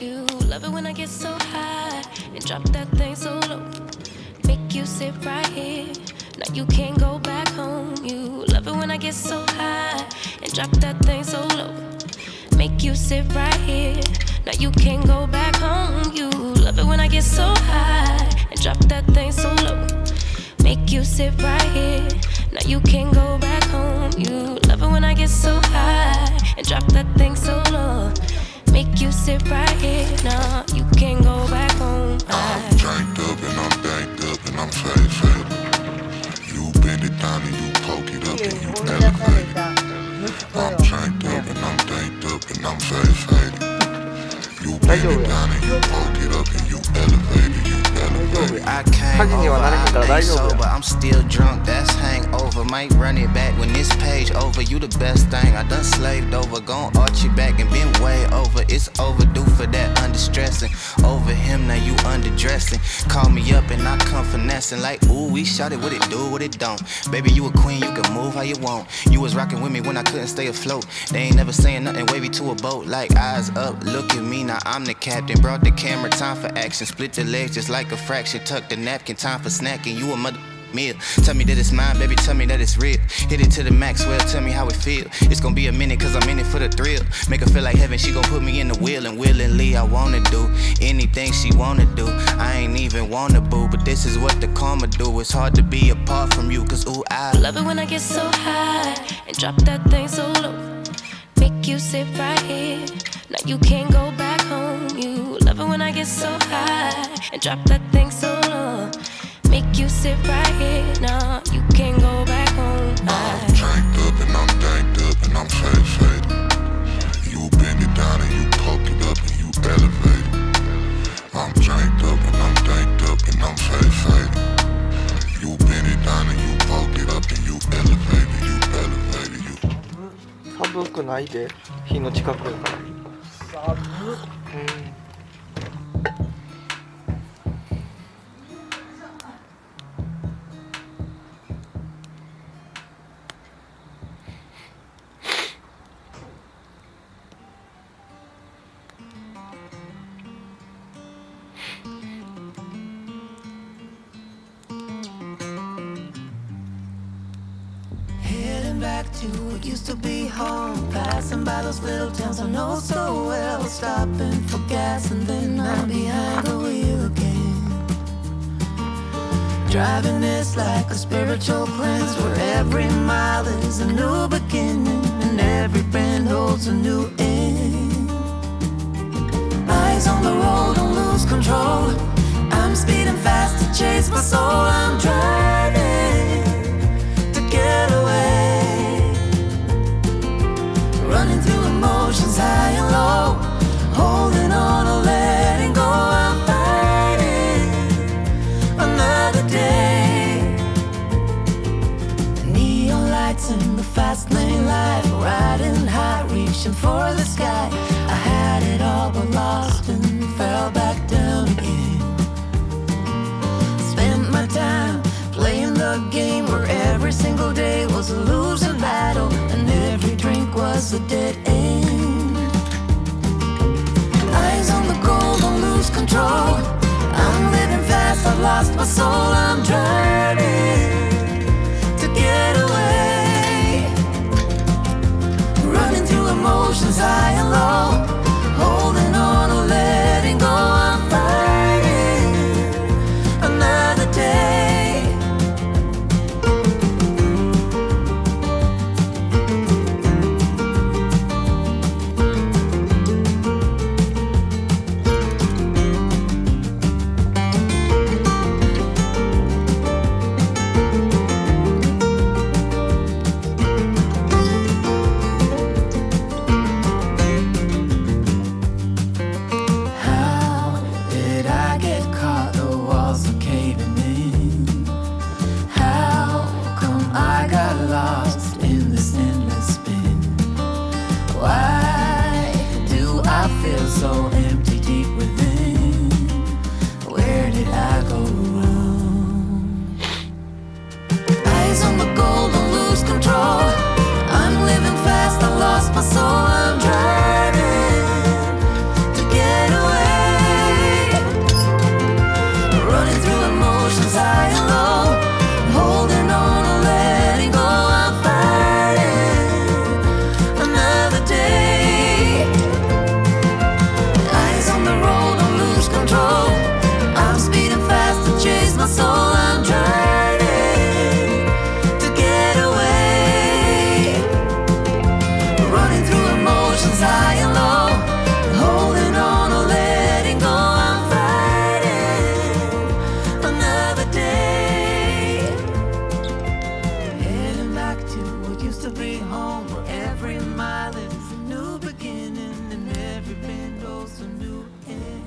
You love it when I get so high and drop that thing so low. Make you sit right here. Now you can't go back home. You love it when I get so high and drop that thing so low. Make you sit right here. Now you can't go back home. You love it when I get so high and drop that thing so low. Make you sit right here. Now you can't go back home. You love it when I get so high and drop that thing so low. Make you sit right here. Now you can't go back home. I'm drank up and I'm banked up and I'm faded. You bend it down and you poke it up and you elevate it. I'm drank up and I'm banked up and I'm faded. You bend it down and you poke it up and you elevate it. I came over, I ain't sober, I'm still drunk, that's hangover. Might run it back when this page over. You the best thing, I done slaved over. Gon' arch you back and been way over. It's overdue for that understressing. Over him, now you underdressing. Call me up and I come finessing. Like, ooh, we shot it, what it do, what it don't. Baby, you a queen, you can move how you want. You was rocking with me when I couldn't stay afloat. They ain't never saying nothing wavy to a boat. Like, eyes up, look at me, now I'm the captain. Brought the camera, time for action. Split the legs just like a fraction. Tuck the napkin, time for snacking. You a mother meal. Tell me that it's mine, baby, tell me that it's real. Hit it to the max, well, tell me how it feel. It's gonna be a minute, cause I'm in it for the thrill. Make her feel like heaven, she gon' put me in the wheel. And willingly, I wanna do anything she wanna do. I ain't even wanna boo, but this is what the karma do. It's hard to be apart from you, cause ooh, I love it when I get so high and drop that thing so low. Make you sit right here. Now you can't go back home. You love it when I get so high and drop that thing so low. Make you sit right here. Now you can't go back home. I'm drank up and I'm danked up and I'm faded. You bend it down and you poke it up and you elevate it. I'm drank up and I'm danked up and I'm faded. You bend it down and you poke it up and you elevate it. You elevate it. You. 寒くないで、火の近くやから。寒っ。Back to what used to be home. Passing by those little towns I know so well. Stopping for gas and then I'm behind the wheel again. Driving this like a spiritual cleanse, where every mile is a new beginning and every bend holds a new end. Eyes on the road, don't lose control. I'm speeding fast to chase my soul. I'm driving to get away. Running through emotions high and low, holding on or letting go. I'm fighting another day. The neon lights in the fast lane life, riding high, reaching for the sky. I had it all but lost and fell back down again. Spent my time playing the game where every single day was a losing battle and every drink was a dead end. Eyes on the goal, don't lose control. I'm living fast, I've lost my soul. I'm driving to get away. Running through emotions high and low, holding on or letting go. I'm fighting another day. My soul, I'm driving to get away. home where every mile is a new beginning and every bend goes a new end.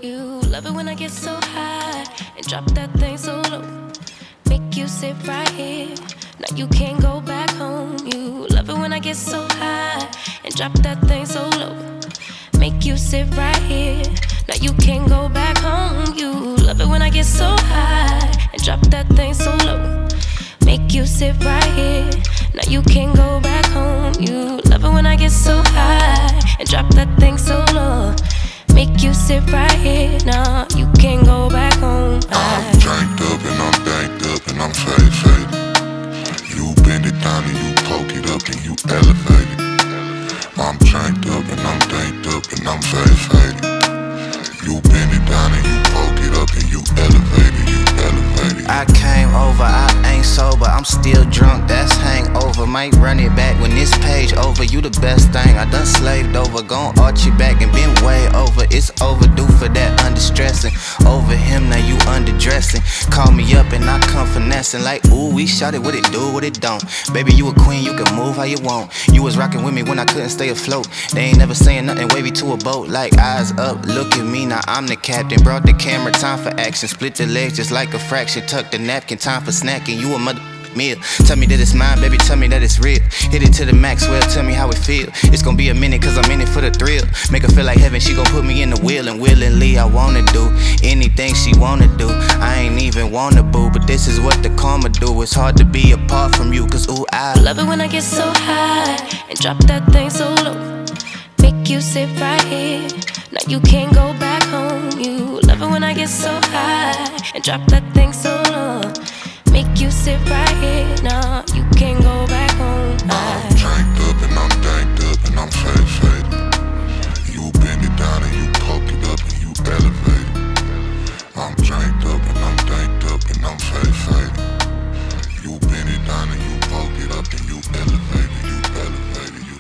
You love it when I get so high and drop that thing so low. Make you sit right here. Now you can't go back home. You love it when I get so high and drop that thing so low. Make you sit right here. Now you can't go back home. You love it when I get so high and drop that thing so low. Make you sit right here. Now you can't go back home. You love it when I get so high and drop that thing so low. Make you sit right here. Now you can't go back home. I'm janked up and I'm banked up and I'm faded. You bend it down and you poke it up and you elevate it. I'm janked up and I'm danked up and I'm faded. You bend it down and you poke it up and you elevate it, you elevate it. I came over, I ain't sober, I'm still drunk, that's hangover. Might run it back when this page over. You the best thing I done slaved over. Gon' arch you back and been way over. It's overdue for that distressing. Over him, now you underdressing. Call me up and I come finessing. Like, ooh, we shot it, what it do, what it don't. Baby, you a queen, you can move how you want. You was rocking with me when I couldn't stay afloat. They ain't never saying nothing wavy to a boat. Like, eyes up, look at me, now I'm the captain. Brought the camera, time for action. Split the legs just like a fraction. Tuck the napkin, time for snacking. You a mother meal. Tell me that it's mine, baby, tell me that it's real. Hit it to the max, well, tell me how it feel. It's gonna be a minute, cause I'm in it for the thrill. Make her feel like heaven, she gon' put me in the wheel. And willingly, I wanna do anything she wanna do. I ain't even wanna boo, but this is what the karma do. It's hard to be apart from you, cause ooh, I love it when I get so high and drop that thing so low. Make you sit right here, now you can't go back home. You love it when I get so high and drop that thing so low. Make you sit right here, nah, you can't go back home. I'm janked up and I'm danked up and I'm faded. You bend it down and you poke it up and you elevate it. I'm janked up and I'm danked up and I'm faded. You bend it down and you poke it up and you elevate it, you elevate it, you.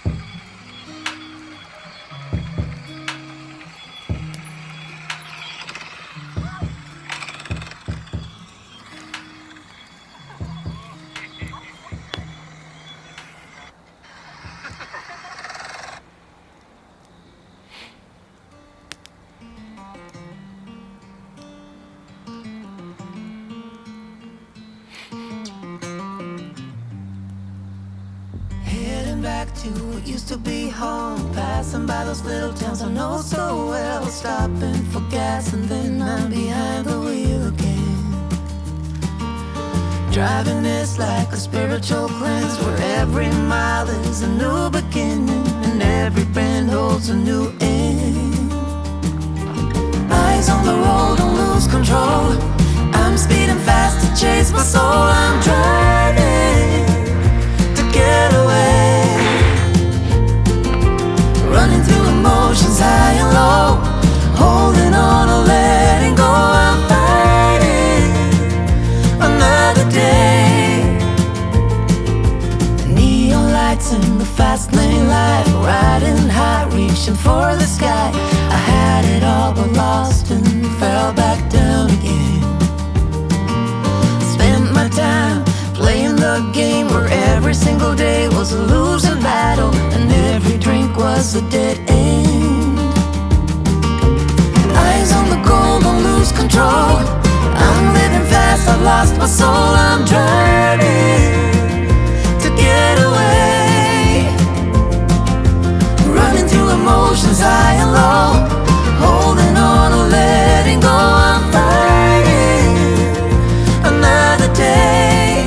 Heading back to what used to be home, passing by those little towns I know so well. Stopping for gas and then I'm behind the wheel again. Driving is like a spiritual cleanse, where every mile is a new beginning and every bend holds a new end. Eyes on the road, don't lose control. I'm speeding fast to chase my soul. I'm driving to get away, running through emotions high and low, holding on or letting go. I'm fighting another day. The neon lights in the fast lane life, riding high, reaching for the sky. I had it all but lost and fell back down again. Spent my time playing the game where every single day was a losing battle and every drink was a dead end. Eyes on the goal, don't lose control. I'm living fast, I've lost my soul. I'm driving to get away, running through emotions high and low, holding on or letting go. I'm fighting another day.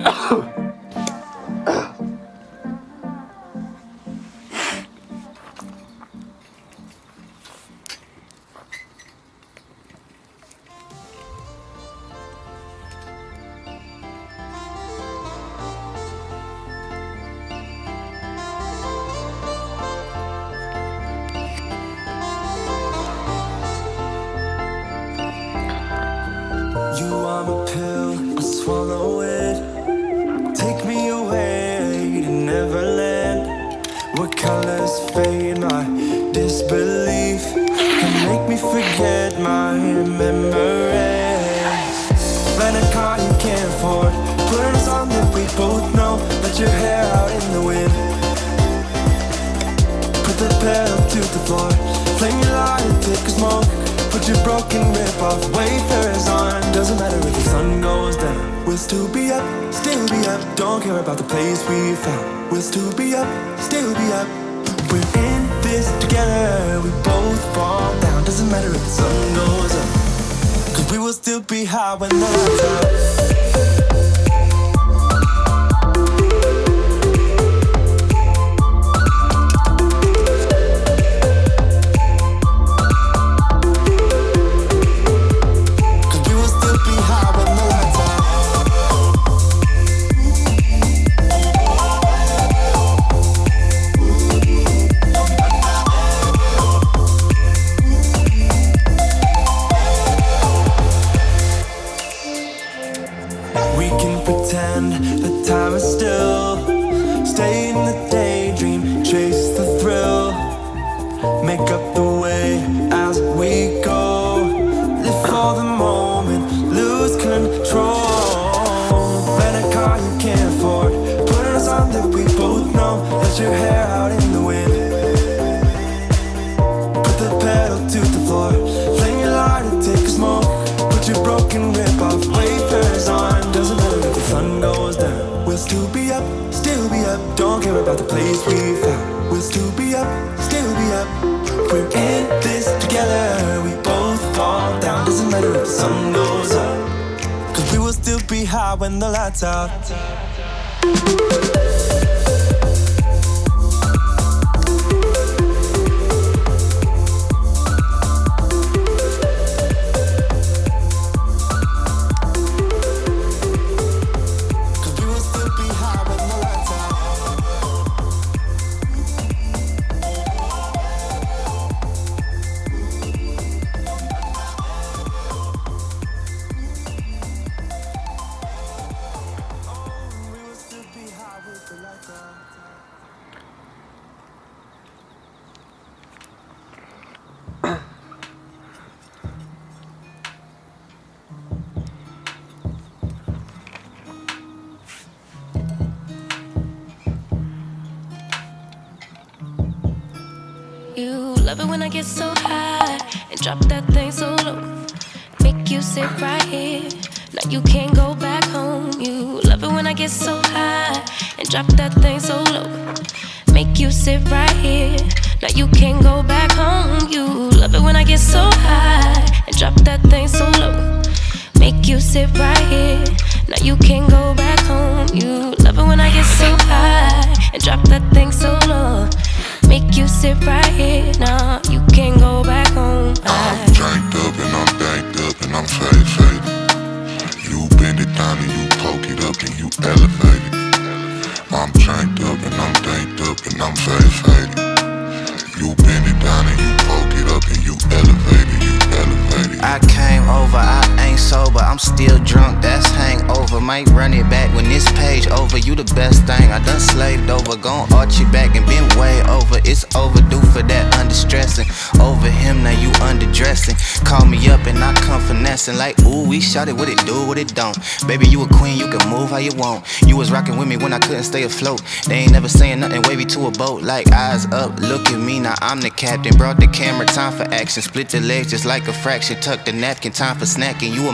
You are my pill, I swallow it. Take me away to Neverland, where colors fade my disbelief and make me forget my memories. Rent a car you can't afford, put on a song that we both know. Let your hair out in the wind, put the pedal to the floor. Flame your light, take a smoke. Put your broken rip-off wafers on. Doesn't matter if the sun goes down, we'll still be up, still be up. Don't care about the place we found. We'll still be up, still be up. We're in this together, we both fall down. Doesn't matter if the sun goes up, 'cause we will still be high when the lights out. The time is still. Stay in the daydream, chase the thrill. Make up the way as we go. Live for the moment, lose control. Rent a car you can't afford, put on a song that we both know. Let your hair out in the wind, put the pedal to the floor. Flame your light and take a smoke. Put your broken rip-off wafers on. Doesn't matter if the sun goes down, we'll still be up, still be up. Don't care about the place we found. We'll still be up, still be up. We're in this together, we both fall down. Doesn't matter if the sun goes up, 'cause we will still be high when the lights out. You love it when I get so high and drop that thing so low. Make you sit right here. Now you can't go back home. You love it when I get so high and drop that thing so low. Make you sit right here. Now you can't go back home. You love it when I get so high and drop that thing so low. Make you sit right here. Now you can't go back home. You love it when I get so high and drop that thing so low. Make you sit right here. Now you can't go back home. I'm drank up and I'm banked up and I'm faded. You bend it down and you poke it up and you elevate it. I'm drank up and I'm banked up and I'm faded. You bend it down and you poke it up and you elevate it, you elevate it. I came over, I ain't sober, I'm still drunk, that's hangover. Might run it back when this page over. You the best thing, I done slaved over. Gon' arch you back and been way over. It's overdue for that understressing. Over him, now you underdressing. Call me up and I come finessing. Like, ooh, we shot it, what it do, what it don't. Baby, you a queen, you can move how you want. You was rocking with me when I couldn't stay afloat. They ain't never saying nothing wavy to a boat. Like, eyes up, look at me, now I'm the captain. Brought the camera, time for action. Split the legs just like a fraction. Tuck the napkin, time for snacking. You a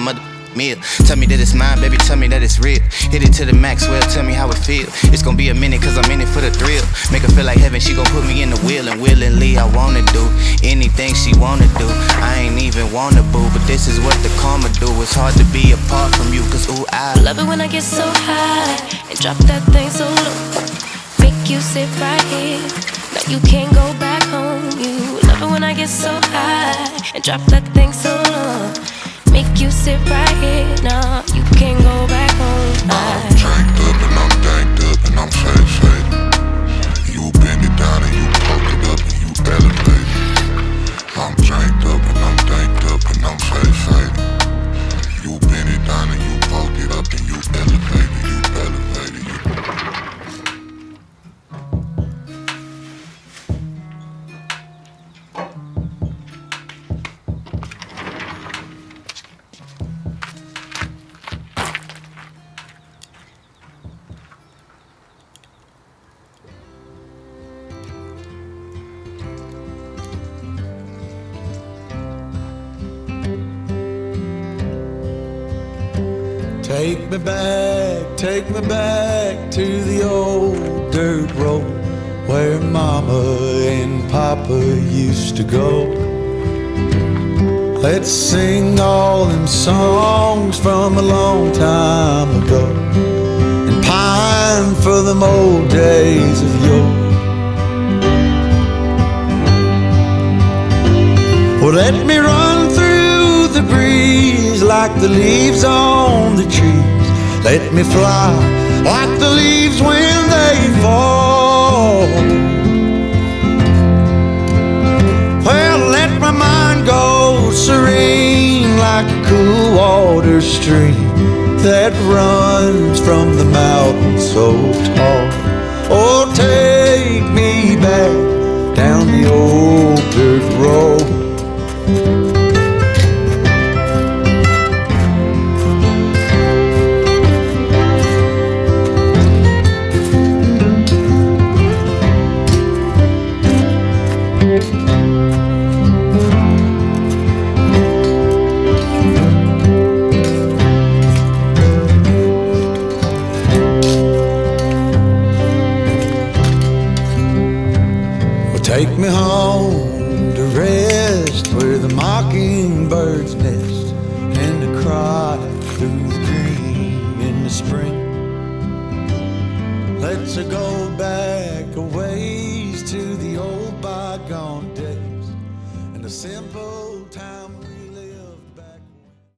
meal. Tell me that it's mine, baby, tell me that it's real. Hit it to the max, well, tell me how it feel. It's gonna be a minute, cause I'm in it for the thrill. Make her feel like heaven, she gon' put me in the wheel. And willingly, I wanna do anything she wanna do. I ain't even wanna boo, but this is what the karma do. It's hard to be apart from you, cause ooh, I love it when I get so high and drop that thing so low. Make you sit right here, now you can't go back home. You love it when I get so high and drop that thing so low. Make you sit right here, now you can't go back home. I'm janked up and I'm danked up and I'm fade. You bend it down and you poke it up and you elevate. I'm janked up and I'm danked up and I'm fade. You bend it down and you poke it up and you elevate it, you elevate it, you. Take me back to the old dirt road where Mama and Papa used to go. Let's sing all them songs from a long time ago and pine for them old days of yore. Well, let me run through the breeze like the leaves on the trees. Let me fly like the leaves when they fall. Well, let my mind go serene like a cool water stream that runs from the mountain so tall. Oh, take me back down the old dirt road. Take me home to rest where the mockingbirds nest and to cry through the green in the spring. Let's go back a ways to the old bygone days and the simple